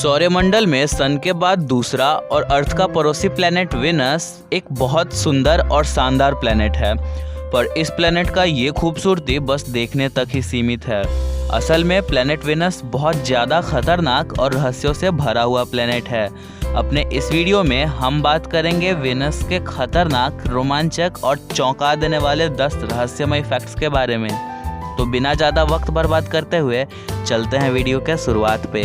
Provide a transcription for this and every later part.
सौरमंडल में सन के बाद दूसरा और अर्थ का पड़ोसी प्लैनेट वेनस एक बहुत सुंदर और शानदार प्लैनेट है, पर इस प्लैनेट का ये खूबसूरती बस देखने तक ही सीमित है। असल में प्लैनेट वेनस बहुत ज़्यादा खतरनाक और रहस्यों से भरा हुआ प्लैनेट है। अपने इस वीडियो में हम बात करेंगे वेनस के खतरनाक, रोमांचक और चौंका देने वाले 10 रहस्यमय फैक्ट्स के बारे में। तो बिना ज़्यादा वक्त बर्बाद करते हुए चलते हैं वीडियो के शुरुआत पे।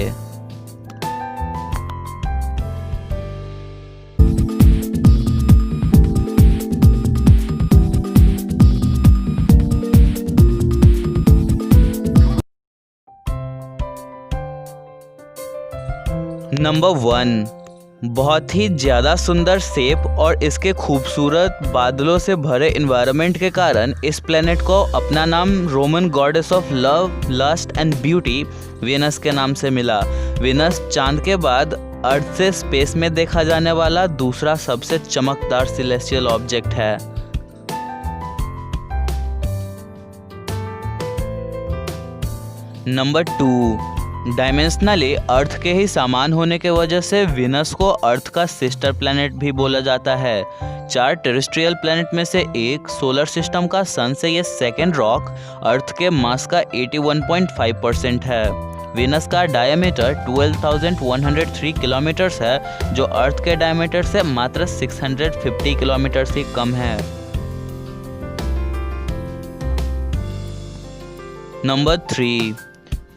नंबर 1, बहुत ही ज़्यादा सुंदर शेप और इसके खूबसूरत बादलों से भरे इन्वायरमेंट के कारण इस प्लेनेट को अपना नाम Roman goddess of love, lust and beauty Venus के नाम से मिला। वेनस चांद के बाद अर्थ से स्पेस में देखा जाने वाला दूसरा सबसे चमकदार सेलेस्टियल ऑब्जेक्ट है। नंबर 2, डायमेंशनली अर्थ के ही समान होने के वजह से वेनस को अर्थ का सिस्टर प्लैनेट भी बोला जाता है। 4 टेरेस्ट्रियल प्लैनेट में से एक सोलर सिस्टम का सन से ये सेकेंड रॉक अर्थ के मास का 81.5% है। वेनस का डायमीटर 12,103 किलोमीटर्स है, जो अर्थ के डायमीटर से मात्र 650 किलोमीटर से कम है। नंबर 3,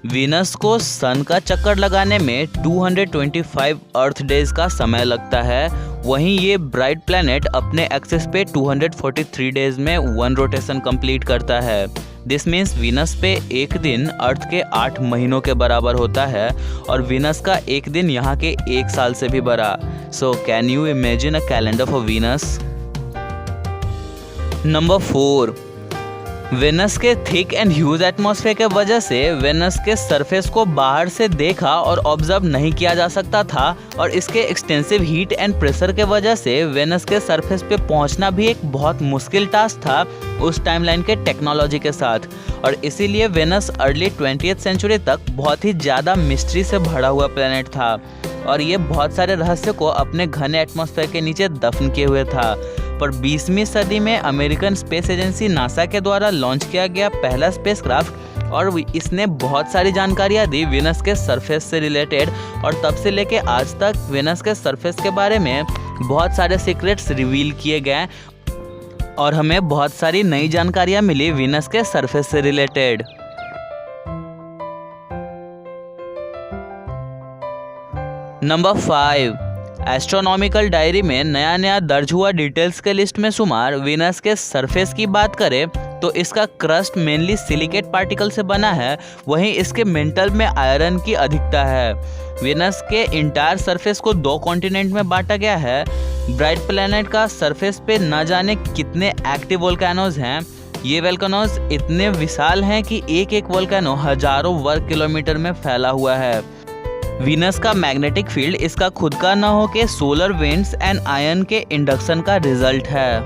वीनस को सन का चक्कर लगाने में 225 अर्थ डेज का समय लगता है। वहीं ये ब्राइट प्लैनेट अपने एक्सिस पे 243 डेज में 1 रोटेशन कंप्लीट करता है। दिस मीन्स वीनस पे एक दिन अर्थ के 8 महीनों के बराबर होता है और वीनस का एक दिन यहाँ के 1 साल से भी बड़ा। So can you imagine a calendar for Venus. Number 4, Venus के थिक एंड ह्यूज एटमॉस्फेयर के वजह से वेनस के सरफेस को बाहर से देखा और ऑब्जर्व नहीं किया जा सकता था, और इसके एक्सटेंसिव हीट एंड प्रेशर के वजह से वेनस के सरफेस पे पहुंचना भी एक बहुत मुश्किल टास्क था उस टाइमलाइन के टेक्नोलॉजी के साथ। और इसीलिए वेनस अर्ली 20th सेंचुरी तक बहुत ही ज़्यादा मिस्ट्री से भरा हुआ प्लैनेट था और ये बहुत सारे रहस्य को अपने घने एटमॉस्फेयर के नीचे दफन किए हुए था। पर 20वीं सदी में अमेरिकन स्पेस एजेंसी नासा के द्वारा लॉन्च किया गया पहला स्पेसक्राफ्ट और इसने बहुत सारी जानकारियां दी वेनस के सरफेस से रिलेटेड, और तब से लेके आज तक वेनस के सरफेस के बारे में बहुत सारे सीक्रेट्स रिवील किए गए और हमें बहुत सारी नई जानकारियां मिली वेनस के सरफेस से रिलेटेड। नंबर 5, एस्ट्रोनॉमिकल डायरी में नया दर्ज हुआ डिटेल्स के लिस्ट में शुमार वेनस के सरफेस की बात करें तो इसका क्रस्ट मेनली सिलिकेट पार्टिकल से बना है, वहीं इसके मेंटल में आयरन की अधिकता है। वेनस के इंटायर सरफेस को 2 कॉन्टिनेंट में बांटा गया है। ब्राइट प्लैनेट का सरफेस पे न जाने कितने एक्टिव वोल्केनोज हैं। ये वोल्केनोज इतने विशाल हैं कि एक वोल्केनो हजारों वर्ग किलोमीटर में फैला हुआ है। वीनस का मैग्नेटिक फील्ड इसका खुद का न हो के सोलर विंड्स एंड आयन के इंडक्शन का रिजल्ट है।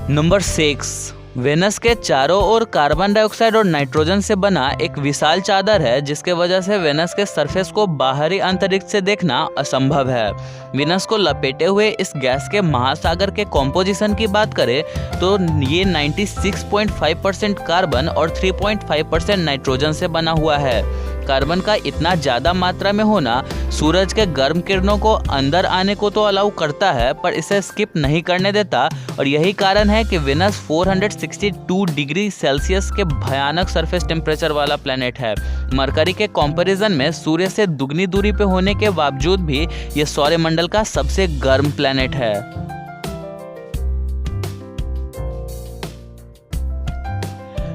नंबर 6, वेनस के चारों ओर कार्बन डाइऑक्साइड और नाइट्रोजन से बना एक विशाल चादर है, जिसके वजह से वेनस के सरफेस को बाहरी अंतरिक्ष से देखना असंभव है। वेनस को लपेटे हुए इस गैस के महासागर के कॉम्पोजिशन की बात करें तो ये 96.5% कार्बन और 3.5% नाइट्रोजन से बना हुआ है। कार्बन का इतना ज़्यादा मात्रा में होना सूरज के गर्म किरणों को अंदर आने को तो अलाउ करता है, पर इसे स्किप नहीं करने देता, और यही कारण है कि वेनस 462 डिग्री सेल्सियस के भयानक सरफेस टेम्परेचर वाला प्लैनेट है। मरकरी के कंपैरिजन में सूर्य से दुगनी दूरी पे होने के बावजूद भी ये सौरमंडल का सबसे गर्म प्लैनेट है।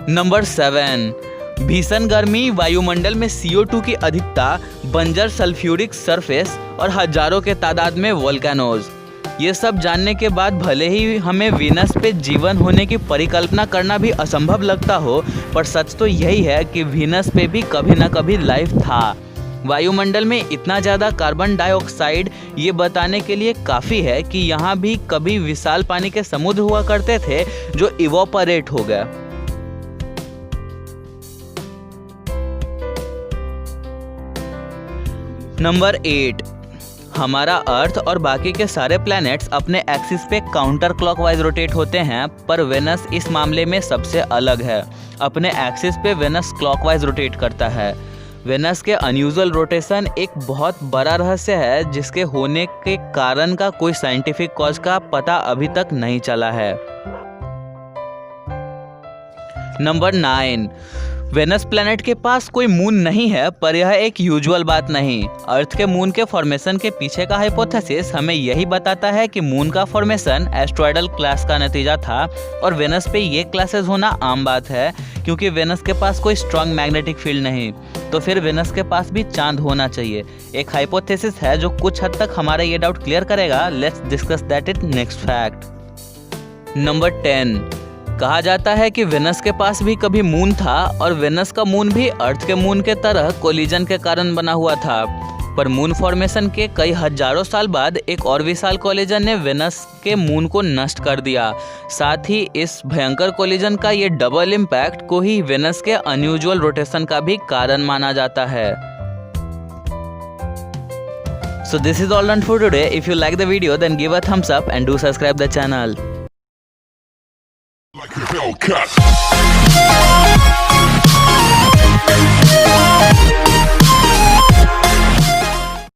नंबर 7, भीषण गर्मी, वायुमंडल में CO2 की अधिकता, बंजर सल्फ्यूरिक सरफेस और हजारों के तादाद में वोल्केनोज। ये सब जानने के बाद भले ही हमें वीनस पे जीवन होने की परिकल्पना करना भी असंभव लगता हो, पर सच तो यही है कि वीनस पे भी कभी ना कभी लाइफ था। वायुमंडल में इतना ज़्यादा कार्बन डाइऑक्साइड ये बताने के लिए काफ़ी है कि यहाँ भी कभी विशाल पानी के समुद्र हुआ करते थे जो इवोपरेट हो गया। नंबर 8, हमारा अर्थ और बाकी के सारे प्लैनेट्स अपने एक्सिस पे काउंटर क्लॉकवाइज रोटेट होते हैं, पर वेनस इस मामले में सबसे अलग है। अपने एक्सिस पे वेनस क्लॉकवाइज रोटेट करता है। वेनस के अनयूजुअल रोटेशन एक बहुत बड़ा रहस्य है जिसके होने के कारण का कोई साइंटिफिक कॉज का पता अभी तक नहीं चला है। नंबर 9, वेनस प्लैनेट के पास कोई मून नहीं है, पर यह एक यूजुअल बात नहीं। अर्थ के मून के फॉर्मेशन के पीछे का हाइपोथेसिस हमें यही बताता है कि मून का फॉर्मेशन एस्ट्रॉयडल क्लास का नतीजा था और वेनस पे ये क्लासेस होना आम बात है क्योंकि वेनस के पास कोई स्ट्रॉन्ग मैग्नेटिक फील्ड नहीं। तो फिर वेनस के पास भी चांद होना चाहिए। एक हाइपोथेसिस है जो कुछ हद तक हमारा ये डाउट क्लियर करेगा। Let's discuss that in next fact. Number 10, कहा जाता है कि वेनस के पास भी कभी मून था और वेनस का मून भी अर्थ के मून के तरह कोलिजन के कारण बना हुआ था। पर मून फॉर्मेशन के कई हजारों साल बाद एक और विशाल कोलिजन ने वेनस के मून को नष्ट कर दिया। साथ ही इस भयंकर कोलिजन का ये डबल इम्पैक्ट को ही वेनस के अनयूजुअल रोटेशन का भी कारण माना जाता है। So this is all done for today. If you like the video, then give a thumbs up and do subscribe the channel. Like a Hellcat.